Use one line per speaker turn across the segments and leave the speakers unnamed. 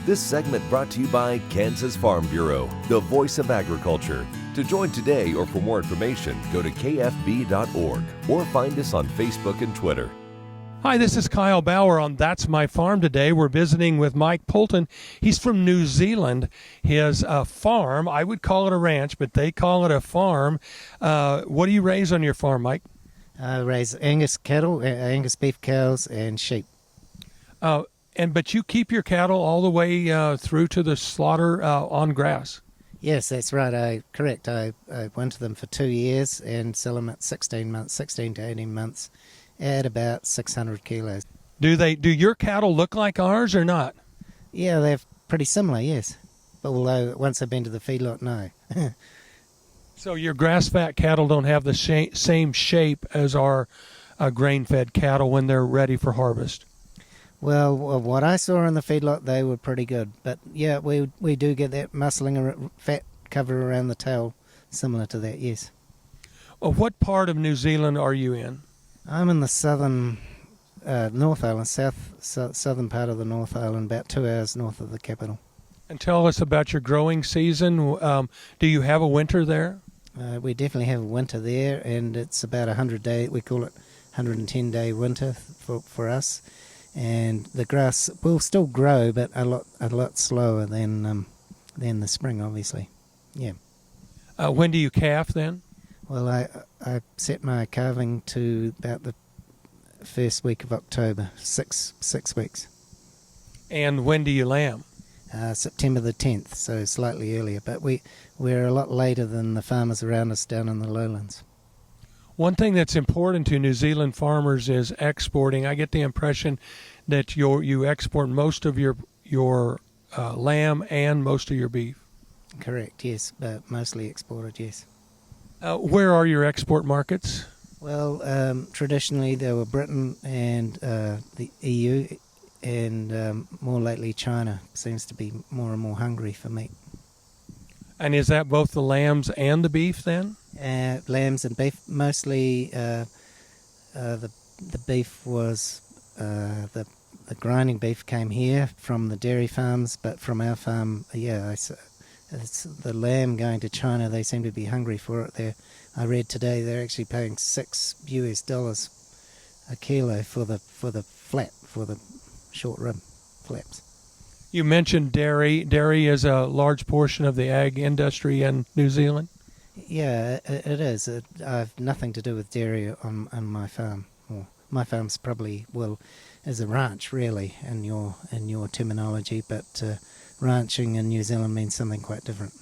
This segment brought to you by Kansas Farm Bureau, the voice of agriculture. To join today or for more information, go to kfb.org or find us on Facebook and Twitter.
Hi, this is Kyle Bauer on That's My Farm today. We're visiting with Mike Polten. He's from New Zealand. His farm, I would call it a ranch, but they call it a farm. What do you raise on your farm, Mike?
I raise Angus cattle, Angus beef cows, and sheep.
But you keep your cattle all the way through to the slaughter on grass.
Yes, that's right. Correct. I winter them for 2 years and sell them at 16 to 18 months at about 600 kilos.
Do your cattle look like ours or not?
Yeah, they're pretty similar, yes. But although once I've been to the feedlot, no.
So your grass-fat cattle don't have the same shape as our grain-fed cattle when they're ready for harvest?
Well, what I saw in the feedlot, they were pretty good. But yeah, we do get that muscling fat cover around the tail, similar to that, yes.
Well, what part of New Zealand are you in?
I'm in the southern North Island, southern part of the North Island, about 2 hours north of the capital. And
tell us about your growing season. Do you have a winter there?
We definitely have a winter there, and it's about 100-day. We call it 110-day winter for us. And the grass will still grow, but a lot slower than the spring, obviously. Yeah.
When do you calf then?
Well, I set my calving to about the first week of October, six weeks.
And when do you lamb?
September the 10th, so slightly earlier. But we're a lot later than the farmers around us down in the lowlands.
One thing that's important to New Zealand farmers is exporting. I get the impression that you export most of your lamb and most of your beef.
Correct, yes, but mostly exported, yes.
Where are your export markets?
Well, traditionally they were Britain and the EU, and more lately China seems to be more and more hungry for meat.
And is that both the lambs and the beef then?
Lambs and beef. Mostly the beef was, the grinding beef came here from the dairy farms, but from our farm, it's the lamb going to China. They seem to be hungry for it. I read today they're actually paying $6 a kilo for the short rib flaps.
You mentioned dairy. Dairy is a large portion of the ag industry in New Zealand.
Yeah, it is. I have nothing to do with dairy on my farm. Well, my farm's probably is a ranch really in your terminology, but ranching in New Zealand means something quite different.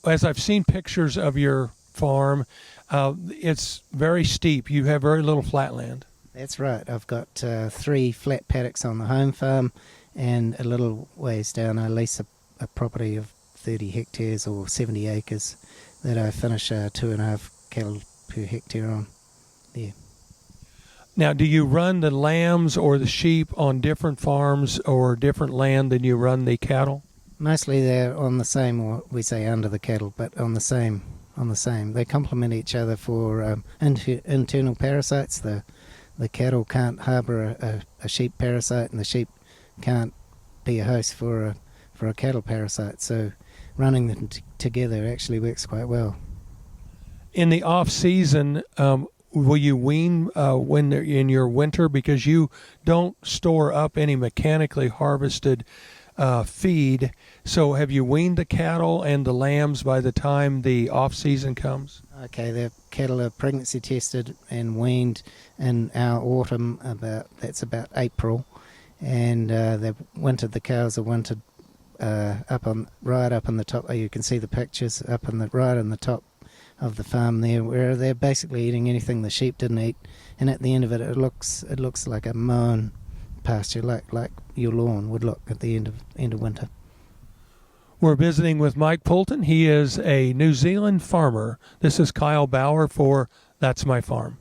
As I've seen pictures of your farm, it's very steep. You have very little flat land.
That's right. I've got 3 flat paddocks on the home farm, and a little ways down I lease a property of 30 hectares or 70 acres that I finish 2.5 cattle per hectare on there.
Now, do you run the lambs or the sheep on different farms or different land than you run the cattle?
Mostly they're on the same, or we say under the cattle, but on the same. They complement each other for internal parasites. The cattle can't harbour a sheep parasite, and the sheep can't be a host for a cattle parasite. So running them together actually works quite well.
In the off season, will you wean when they're in your winter, because you don't store up any mechanically harvested feed? So have you weaned the cattle and the lambs by the time the off season comes? Okay,
the cattle are pregnancy tested and weaned in our autumn. That's about April, and the cows are wintered right up on the top. You can see the pictures right on the top of the farm there, where they're basically eating anything the sheep didn't eat, and at the end of it looks like a mown pasture, like your lawn would look at the end of winter.
We're visiting with Mike Polten. He is a New Zealand farmer. This is Kyle Bauer for That's My Farm.